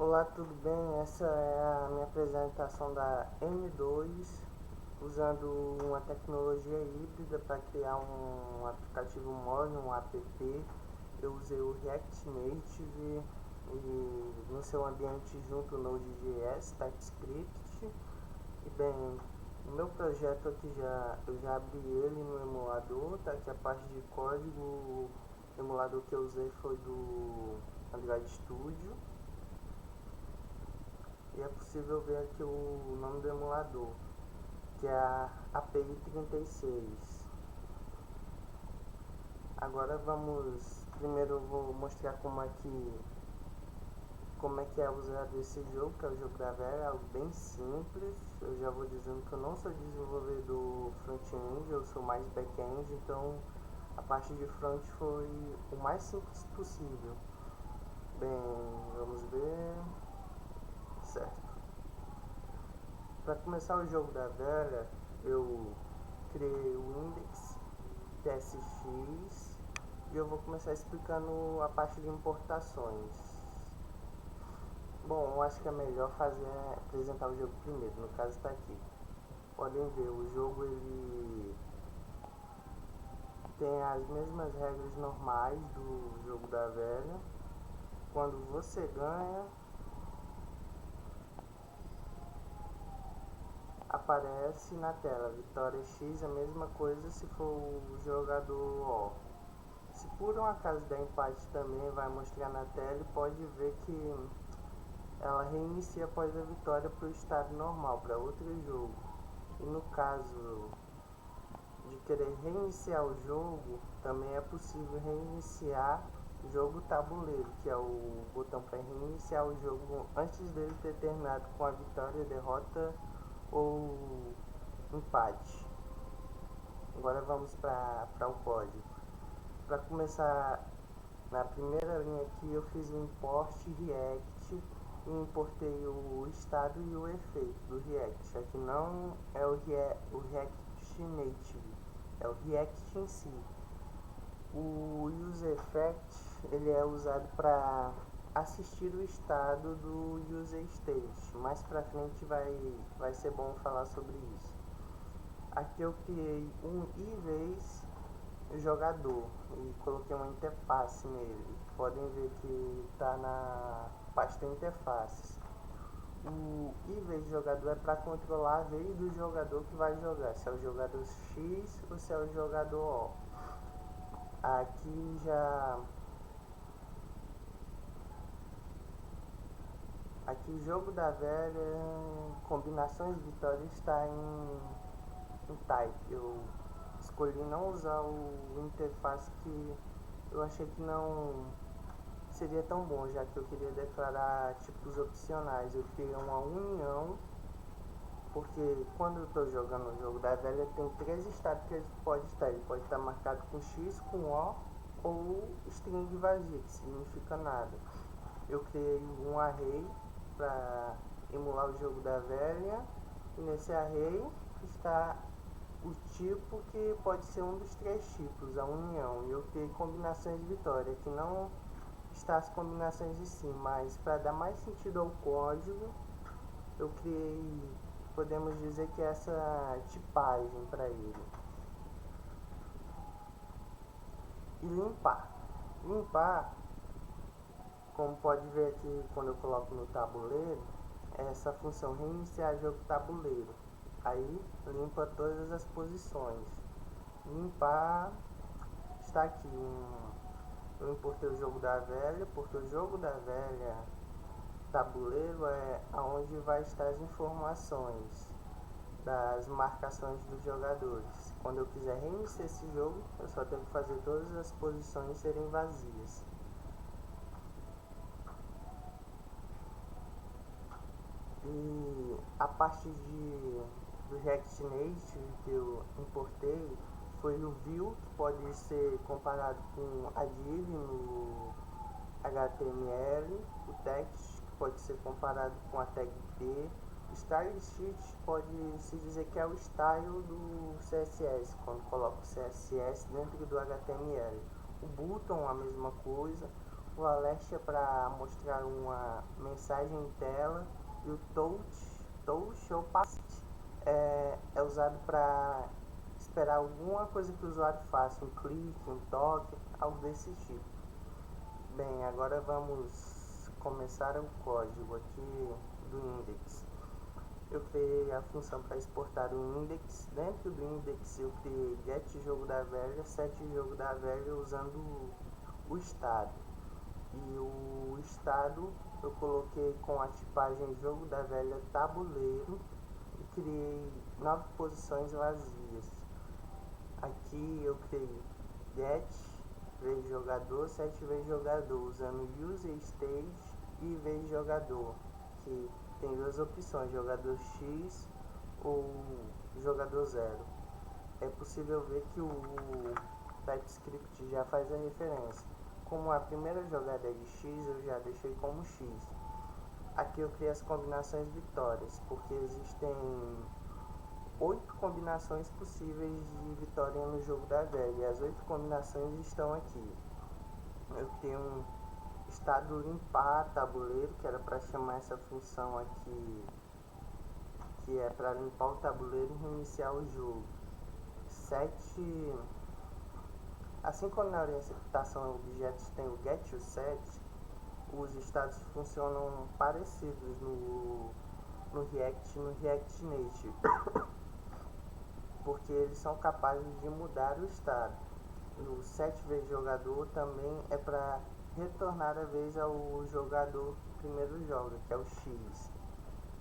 Olá, tudo bem? Essa é a minha apresentação da M2 usando uma tecnologia híbrida para criar um aplicativo móvel, um app. Eu usei o React Native e no seu ambiente junto o Node.js, TypeScript. E bem, o meu projeto aqui eu já abri ele no emulador, tá aqui a parte de código. O emulador que eu usei foi do Android Studio. E é possível ver aqui o nome do emulador, que é a API 36. Agora primeiro eu vou mostrar como é que é usado esse jogo, que é o jogo da velha, é algo bem simples. Eu já vou dizendo que eu não sou desenvolvedor front-end, eu sou mais back-end, então a parte de front foi o mais simples possível. Bem, vamos ver. Certo. Para começar o jogo da velha, eu criei o index tsx e eu vou começar explicando a parte de importações. Bom, eu acho que é melhor apresentar o jogo primeiro, no caso está aqui. Podem ver, o jogo ele tem as mesmas regras normais do jogo da velha. Quando você ganha, aparece na tela vitória X, a mesma coisa se for o jogador O. Se por um acaso der empate também, vai mostrar na tela e pode ver que ela reinicia após a vitória para o estado normal, para outro jogo. E no caso de querer reiniciar o jogo, também é possível reiniciar o jogo tabuleiro, que é o botão para reiniciar o jogo antes dele ter terminado com a vitória, derrota ou empate. Agora vamos para o código. Para começar, na primeira linha aqui eu fiz o import React e importei o estado e o efeito do React. Aqui não é o React Native, é o React em si. O UseEffect ele é usado para assistir o estado do UseState. Mais para frente vai ser bom falar sobre isso. Aqui eu criei um IVES jogador e coloquei uma interface nele. Podem ver que está na pasta interfaces. O IVES jogador é para controlar a vez do jogador que vai jogar, se é o jogador X ou se é o jogador O. Aqui já Aqui o jogo da velha, combinações de vitória está em type. Eu escolhi não usar o interface que eu achei que não seria tão bom, já que eu queria declarar tipos opcionais. Eu criei uma união, porque quando eu estou jogando o jogo da velha tem três estados que ele pode estar. Ele pode estar marcado com X, com O ou string vazia, que significa nada. Eu criei um array para emular o jogo da velha, e nesse array está o tipo que pode ser um dos três tipos, a união. E eu criei combinações de vitória, que não está as combinações de si, mas para dar mais sentido ao código, eu criei, podemos dizer que essa tipagem para ele. E limpar, como pode ver aqui quando eu coloco no tabuleiro, é essa função reiniciar jogo tabuleiro. Aí limpa todas as posições. Limpar está aqui eu importei o jogo da velha, porque o jogo da velha tabuleiro é aonde vai estar as informações das marcações dos jogadores. Quando eu quiser reiniciar esse jogo, eu só tenho que fazer todas as posições serem vazias. E a parte do React Native que eu importei foi o view, que pode ser comparado com a div no HTML, o text, que pode ser comparado com a tag P, o style sheet pode se dizer que é o style do CSS, quando coloca o CSS dentro do HTML. O button a mesma coisa, O alert é para mostrar uma mensagem em tela e o touch ou passe é usado para esperar alguma coisa que o usuário faça, um clique, um toque, algo desse tipo. Bem, agora vamos começar o código aqui do index. Eu criei a função para exportar o index. Dentro do index eu criei getJogoDaValue, setJogoDaValue usando o estado. E o estado eu coloquei com a tipagem jogo da velha tabuleiro e criei 9 posições vazias. Aqui eu criei get vezes jogador, set vezes jogador, usando user stage e vezes jogador, que tem duas opções, jogador X ou jogador 0. É possível ver que o TypeScript já faz a referência. Como a primeira jogada é de X, eu já deixei como X. Aqui eu criei as combinações vitórias, porque existem 8 combinações possíveis de vitória no jogo da velha, e as 8 combinações estão aqui. Eu tenho um estado limpar tabuleiro, que era para chamar essa função aqui, que é para limpar o tabuleiro e reiniciar o jogo. 7. Assim como na orientação a objetos tem o get e o set, os estados funcionam parecidos no React e no React Native, porque eles são capazes de mudar o estado. O set vezes jogador também é para retornar a vez ao jogador que primeiro joga, que é o X.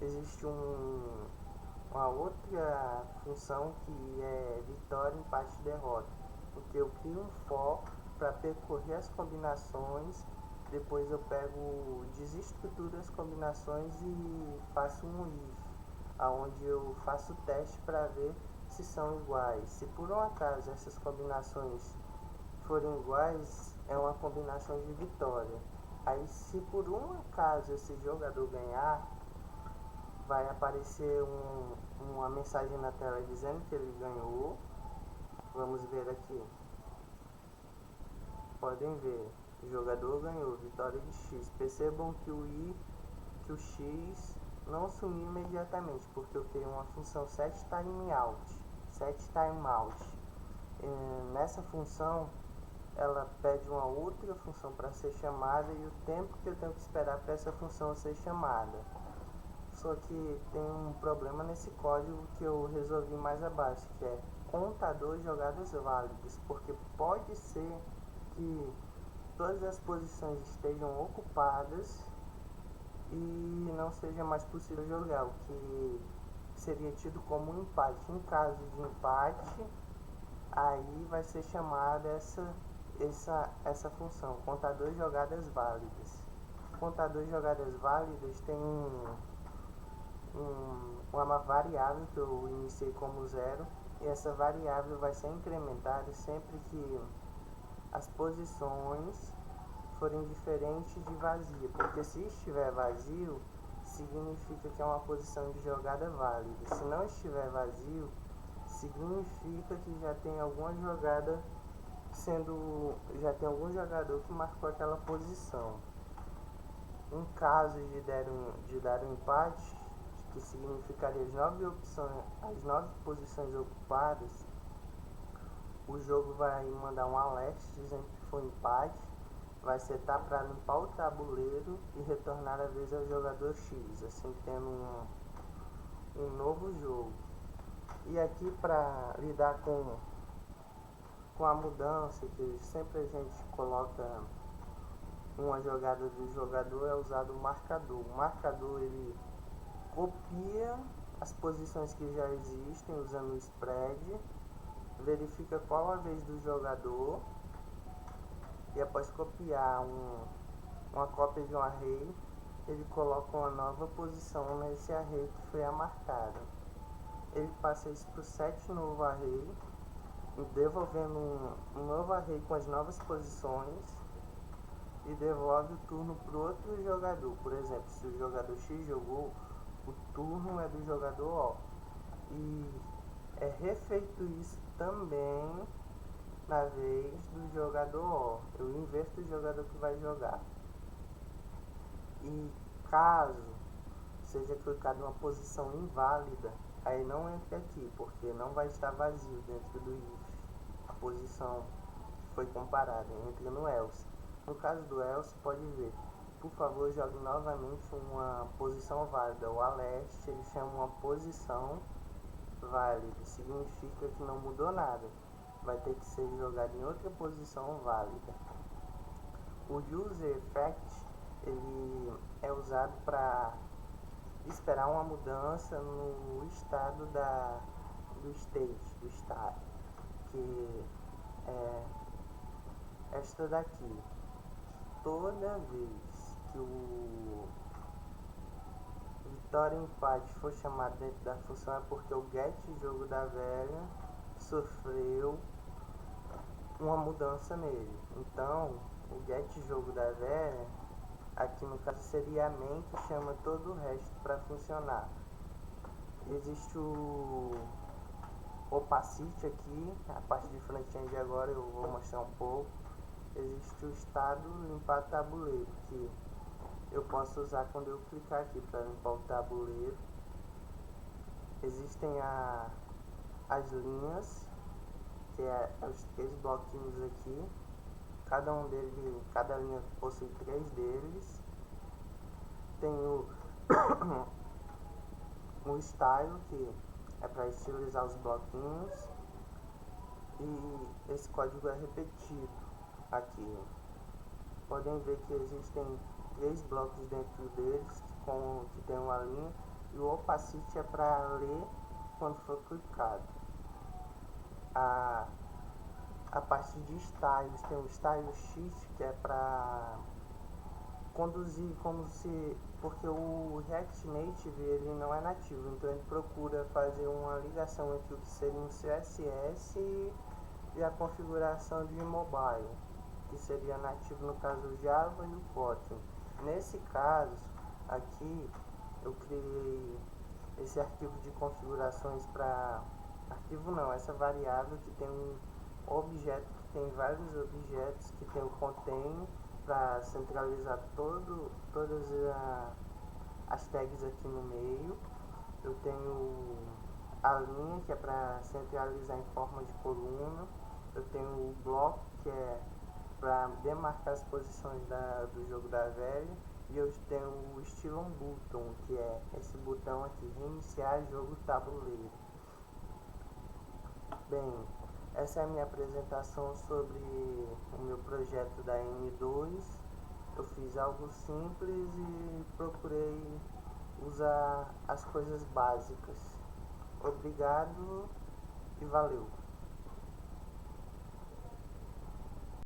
Existe uma outra função que é vitória, empate e derrota, porque eu crio um for para percorrer as combinações, depois eu pego, desestruturo as combinações e faço um if, onde eu faço o teste para ver se são iguais. Se por um acaso essas combinações forem iguais, é uma combinação de vitória. Aí se por um acaso esse jogador ganhar, vai aparecer uma mensagem na tela dizendo que ele ganhou. Vamos ver aqui. Podem ver, o jogador ganhou, vitória de X. Percebam que o X não sumiu imediatamente, porque eu tenho uma função setTimeout. Nessa função, ela pede uma outra função para ser chamada e o tempo que eu tenho que esperar para essa função ser chamada. Só que tem um problema nesse código que eu resolvi mais abaixo, que é contador de jogadas válidas, porque pode ser que todas as posições estejam ocupadas e não seja mais possível jogar, o que seria tido como um empate. Em caso de empate, aí vai ser chamada essa função, contador de jogadas válidas. Contador de jogadas válidas tem uma variável que eu iniciei como 0, e essa variável vai ser incrementada sempre que as posições forem diferentes de vazia, porque se estiver vazio, significa que é uma posição de jogada válida. Se não estiver vazio, significa que já tem alguma jogada já tem algum jogador que marcou aquela posição. Em caso de dar um empate, que significaria as 9 posições ocupadas, o jogo vai mandar um alert dizendo que foi empate, vai setar para limpar o tabuleiro e retornar a vez ao jogador X, assim tendo um novo jogo. E aqui para lidar com a mudança, que sempre a gente coloca uma jogada do jogador, é usado o marcador. O marcador ele copia as posições que já existem usando o spread, verifica qual a vez do jogador e após copiar uma cópia de um array, ele coloca uma nova posição nesse array que foi a marcada. Ele passa isso para o set novo array, devolvendo um novo array com as novas posições e devolve o turno para o outro jogador. Por exemplo, se o jogador X jogou, o turno é do jogador O. E é refeito isso também na vez do jogador O. Eu inverto o jogador que vai jogar. E caso seja clicado uma posição inválida, aí não entre aqui, porque não vai estar vazio dentro do if. A posição que foi comparada, entra no else. No caso do else, pode ver, por favor, jogue novamente uma posição válida. O alert, ele chama uma posição válida, significa que não mudou nada, vai ter que ser jogado em outra posição válida. O user effect, ele é usado para esperar uma mudança no estado do state, do estado, que é esta daqui. Toda vez que o vitória e empate for chamado dentro da função, é porque o get jogo da velha sofreu uma mudança nele. Então, o get jogo da velha, aqui no caso seria a main que chama todo o resto para funcionar. Existe o opacity aqui, a parte de front-end agora eu vou mostrar um pouco. Existe o estado limpar tabuleiro, que eu posso usar quando eu clicar aqui para limpar o tabuleiro. Existem as linhas, que é os 3 bloquinhos aqui. Cada linha possui 3 deles. Tem o style, que é para estilizar os bloquinhos. E esse código é repetido aqui. Podem ver que existem 3 blocos dentro deles que tem uma linha, e o opacity é para ler quando for clicado. A parte de styles, tem o style sheet, que é para conduzir como se, porque o React Native ele não é nativo, então ele procura fazer uma ligação entre o que seria um CSS e a configuração de mobile, que seria nativo no caso do Java e o Kotlin. Nesse caso aqui eu criei esse arquivo de configurações para essa variável que tem um objeto que tem vários objetos, que tem o contain para centralizar todas as tags aqui no meio. Eu tenho a linha, que é para centralizar em forma de coluna. Eu tenho o bloco, que é para demarcar as posições do jogo da velha. E eu tenho o estilo button, que é esse botão aqui, reiniciar jogo tabuleiro. Bem, essa é a minha apresentação sobre o meu projeto da N2. Eu fiz algo simples e procurei usar as coisas básicas. Obrigado e valeu!